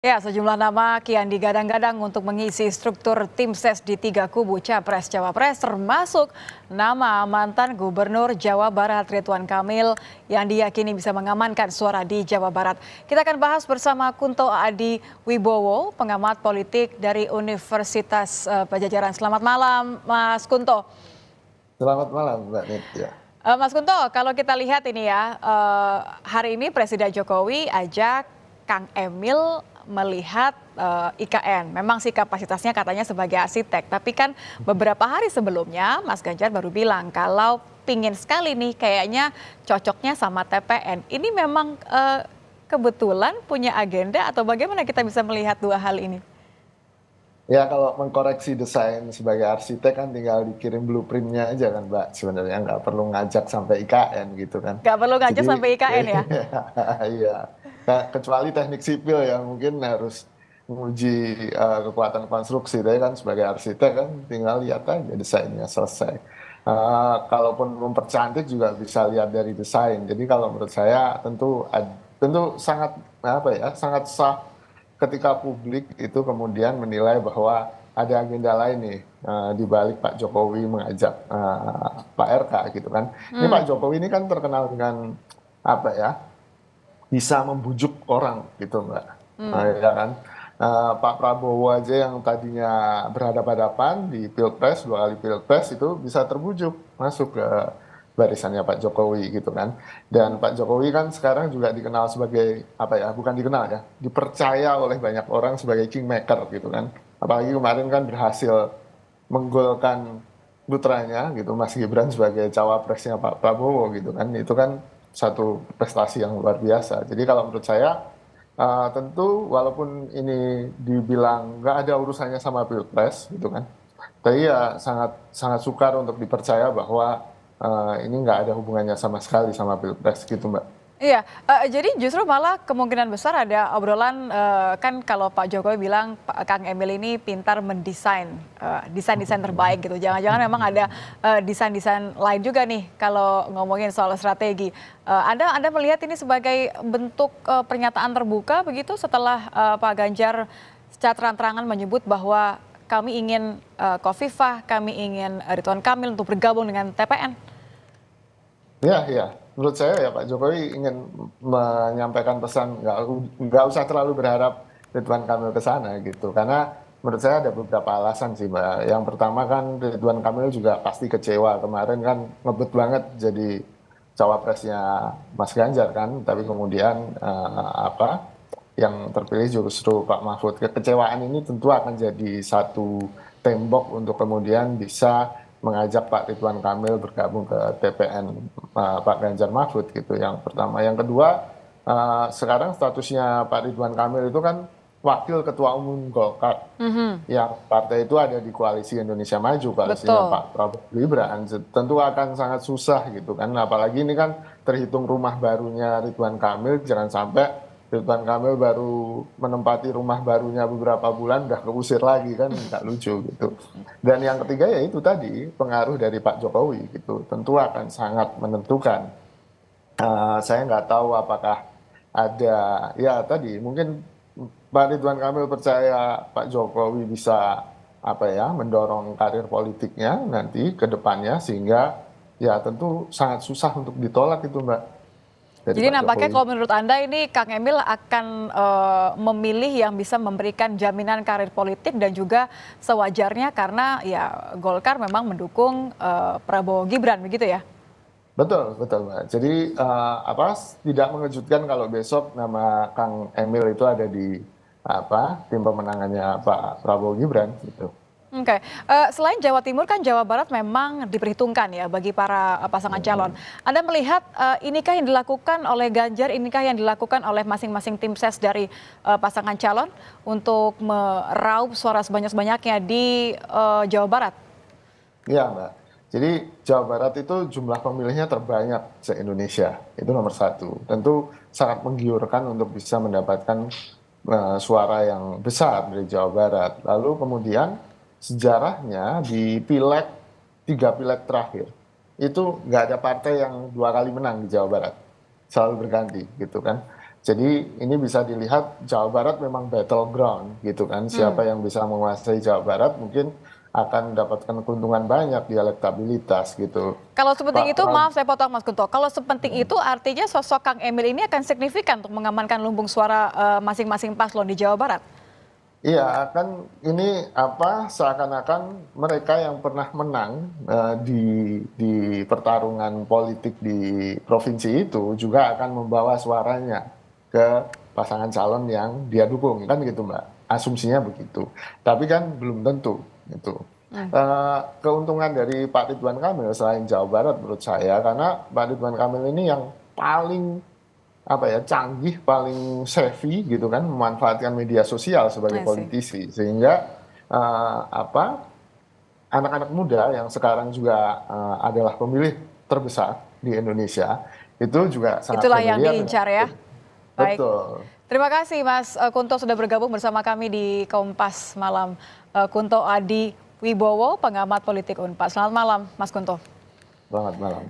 Ya, sejumlah nama kian digadang-gadang untuk mengisi struktur tim ses di tiga kubu Capres-Cawapres, termasuk nama mantan Gubernur Jawa Barat Ridwan Kamil yang diyakini bisa mengamankan suara di Jawa Barat. Kita akan bahas bersama Kunto Adi Wibowo, pengamat politik dari Universitas Pajajaran. Selamat malam, Mas Kunto. Selamat malam, Mbak Nitya. Mas Kunto, kalau kita lihat ini ya, hari ini Presiden Jokowi ajak Kang Emil melihat IKN. Memang sih kapasitasnya katanya sebagai arsitek, tapi kan beberapa hari sebelumnya Mas Ganjar baru bilang kalau pingin sekali nih kayaknya cocoknya sama TPN. Ini memang kebetulan punya agenda atau bagaimana kita bisa melihat dua hal ini? Ya kalau mengkoreksi desain sebagai arsitek kan tinggal dikirim blueprintnya aja kan Mbak. Sebenarnya nggak perlu ngajak sampai IKN gitu kan. Nggak perlu ngajak Jadi sampai IKN ya? iya. Nah, kecuali teknik sipil yang mungkin harus menguji kekuatan konstruksi. Tapi kan sebagai arsitek kan tinggal lihat aja desainnya selesai. Kalaupun mempercantik juga bisa lihat dari desain. Jadi kalau menurut saya tentu sangat apa ya, sangat sah ketika publik itu kemudian menilai bahwa ada agenda lain nih di balik Pak Jokowi mengajak Pak RK gitu kan. Ini Pak Jokowi ini kan terkenal dengan apa ya, bisa membujuk orang gitu Mbak. Ya kan. Pak Prabowo aja yang tadinya berhadapan-hadapan di Pilpres, 2 kali Pilpres itu bisa terbujuk masuk ke barisannya Pak Jokowi gitu kan. Dan Pak Jokowi kan sekarang juga dikenal sebagai apa ya, bukan dikenal ya, dipercaya oleh banyak orang sebagai kingmaker gitu kan. Apalagi kemarin kan berhasil menggolkan putranya gitu Mas Gibran sebagai cawapresnya Pak Prabowo gitu kan. Itu kan satu prestasi yang luar biasa. Jadi kalau menurut saya tentu walaupun ini dibilang nggak ada urusannya sama Pilpres gitu kan, tapi ya sangat sangat sukar untuk dipercaya bahwa ini nggak ada hubungannya sama sekali sama Pilpres gitu Mbak. Iya, jadi justru malah kemungkinan besar ada obrolan, kan kalau Pak Jokowi bilang Kang Emil ini pintar mendesain, desain-desain terbaik gitu. Jangan-jangan memang ada desain-desain lain juga nih kalau ngomongin soal strategi. Anda melihat ini sebagai bentuk pernyataan terbuka begitu setelah Pak Ganjar secara terang-terangan menyebut bahwa kami ingin Khofifah, kami ingin Ridwan Kamil untuk bergabung dengan TPN? Ya, ya. Menurut saya ya Pak Jokowi ingin menyampaikan pesan nggak usah terlalu berharap Ridwan Kamil ke sana gitu. Karena menurut saya ada beberapa alasan sih Mbak. Yang pertama kan Ridwan Kamil juga pasti kecewa kemarin kan ngebet banget jadi cawapresnya Mas Ganjar kan. Tapi kemudian apa yang terpilih justru Pak Mahfud. Kekecewaan ini tentu akan jadi satu tembok untuk kemudian bisa mengajak Pak Ridwan Kamil bergabung ke TPN Pak Ganjar Mahfud gitu yang pertama. Yang kedua, sekarang statusnya Pak Ridwan Kamil itu kan wakil ketua umum Golkar yang partai itu ada di koalisi Indonesia Maju, koalisinya Betul. Pak Prabowo Gibran. Tentu akan sangat susah gitu kan, apalagi ini kan terhitung rumah barunya Ridwan Kamil. Jangan sampai Ridwan Kamil baru menempati rumah barunya beberapa bulan udah keusir lagi kan, nggak lucu gitu. Dan yang ketiga ya itu tadi pengaruh dari Pak Jokowi gitu tentu akan sangat menentukan. Saya nggak tahu apakah ada ya tadi mungkin Pak Ridwan Kamil percaya Pak Jokowi bisa apa ya mendorong karir politiknya nanti ke depannya sehingga ya tentu sangat susah untuk ditolak itu Mbak dari Jadi Pak nampaknya Jokowi. kalau menurut Anda ini Kang Emil akan memilih yang bisa memberikan jaminan karir politik dan juga sewajarnya karena ya Golkar memang mendukung Prabowo Gibran begitu ya? Betul, betul, Mbak. Jadi apa tidak mengejutkan kalau besok nama Kang Emil itu ada di apa tim pemenangannya Pak Prabowo Gibran gitu. Oke, selain Jawa Timur kan Jawa Barat memang diperhitungkan ya bagi para pasangan calon. Anda melihat inikah yang dilakukan oleh Ganjar, inikah yang dilakukan oleh masing-masing tim ses dari pasangan calon untuk meraup suara sebanyak-banyaknya di Jawa Barat? Iya, Mbak. Jadi Jawa Barat itu jumlah pemilihnya terbanyak se-Indonesia. Itu nomor satu. Tentu sangat menggiurkan untuk bisa mendapatkan suara yang besar dari Jawa Barat. Lalu kemudian sejarahnya di pileg, 3 pileg terakhir, itu nggak ada partai yang 2 kali menang di Jawa Barat. Selalu berganti gitu kan. Jadi ini bisa dilihat Jawa Barat memang battleground gitu kan. Siapa yang bisa menguasai Jawa Barat mungkin akan mendapatkan keuntungan banyak di elektabilitas gitu. Kalau sepenting Pak itu, Prabowo, maaf saya potong Mas Kunto, kalau sepenting itu artinya sosok Kang Emil ini akan signifikan untuk mengamankan lumbung suara masing-masing paslon di Jawa Barat? iya kan ini apa seakan-akan mereka yang pernah menang di pertarungan politik di provinsi itu juga akan membawa suaranya ke pasangan calon yang dia dukung kan gitu Mbak. Asumsinya begitu. Tapi kan belum tentu gitu. Keuntungan dari Pak Ridwan Kamil selain Jawa Barat menurut saya karena Pak Ridwan Kamil ini yang paling apa ya canggih, paling savvy gitu kan memanfaatkan media sosial sebagai I see. politisi sehingga apa anak-anak muda yang sekarang juga adalah pemilih terbesar di Indonesia itu juga sangat Itulah yang familiar dengan diincar ya. Baik. betul. Terima kasih Mas Kunto sudah bergabung bersama kami di Kompas Malam. Kunto Adi Wibowo, pengamat politik Unpad. Selamat malam Mas Kunto. Selamat malam.